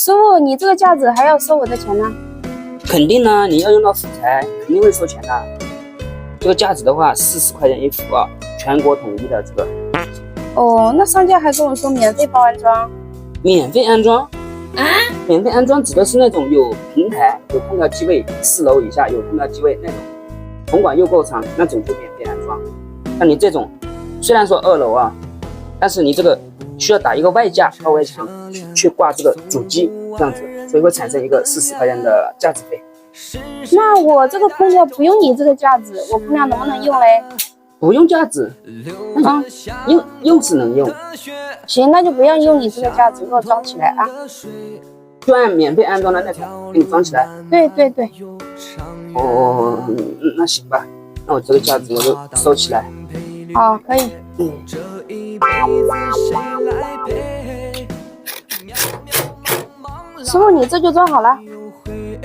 师傅，你这个架子还要收我的钱呢？肯定呢，你要用到辅材，肯定会收钱的。这个架子的话，40块钱一副啊，全国统一的这个。哦，那商家还跟我说免费包安装。免费安装？啊？免费安装指的是那种有平台、有空调机位，4楼以下有空调机位那种，铜管又够长，那种就免费安装。像你这种，虽然说2楼啊，但是你这个需要打一个外架到外墙去挂这个主机，这样子，所以会产生一个40块钱的架子费。那我这个空调不用你这个架子，我空调能不能用嘞？不用架子，用是能用。行，那就不要用你这个架子，给我装起来啊！就按免费安装的那种给你装起来。对对对。哦，那行吧，那我这个架子我就收起来。好，可以。师傅，你这就装好了？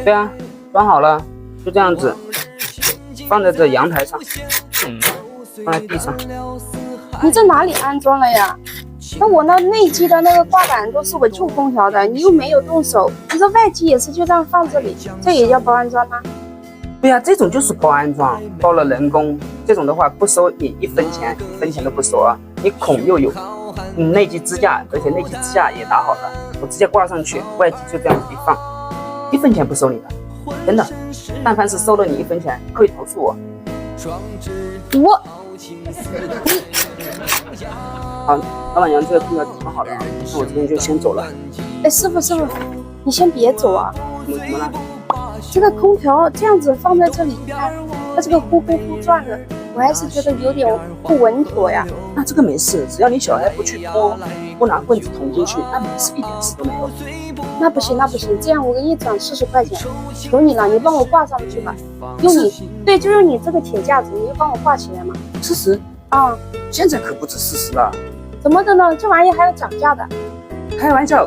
对啊，装好了，就这样子，放在这阳台上，放在地上。你这哪里安装了呀？那我那内机的那个挂杆都是我旧空调的，你又没有动手，你这外机也是就这样放这里，这也叫包安装吗？对啊，这种就是包安装，包了人工，这种的话不收你1分钱，1分钱都不收啊。你孔又有，内机支架，而且内机支架也打好了，我直接挂上去，外机就这样子一放，1分钱不收你的，真的。但凡是收了你1分钱，可以投诉我。好，老板娘，这个空调装好了，那我这边就先走了。哎，师傅，你先别走啊！怎么了？这个空调这样子放在这里，看它这个呼呼呼转的，我还是觉得有点不稳妥呀。那这个没事，只要你小孩不去拖，不拿棍子捅进去，那没事，一点事都没有。那不行，这样我给你涨40块钱，求你了，你帮我挂上去吧。就用你这个铁架子，你就帮我挂起来嘛。40啊？现在可不止40了。怎么的呢？这玩意还要涨价的？开玩笑，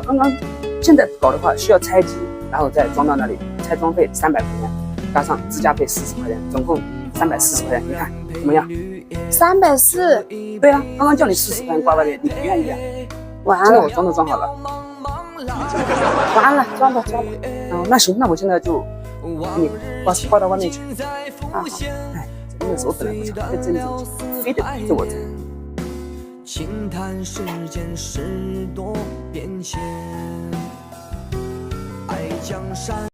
现在搞的话需要拆机，然后再装到那里，拆装费300块钱，加上支架费40块钱，总共340块钱，你看怎么样？340？对啊，刚刚叫你40块钱挂外面，你不愿意啊？完了，现在我装都装好了。完了，装吧。那行，那我现在就给你挂到外面去。好。哎，真的是我本来不想在这里挣钱，非得逼着我挣。轻叹世间事多变迁，爱江山。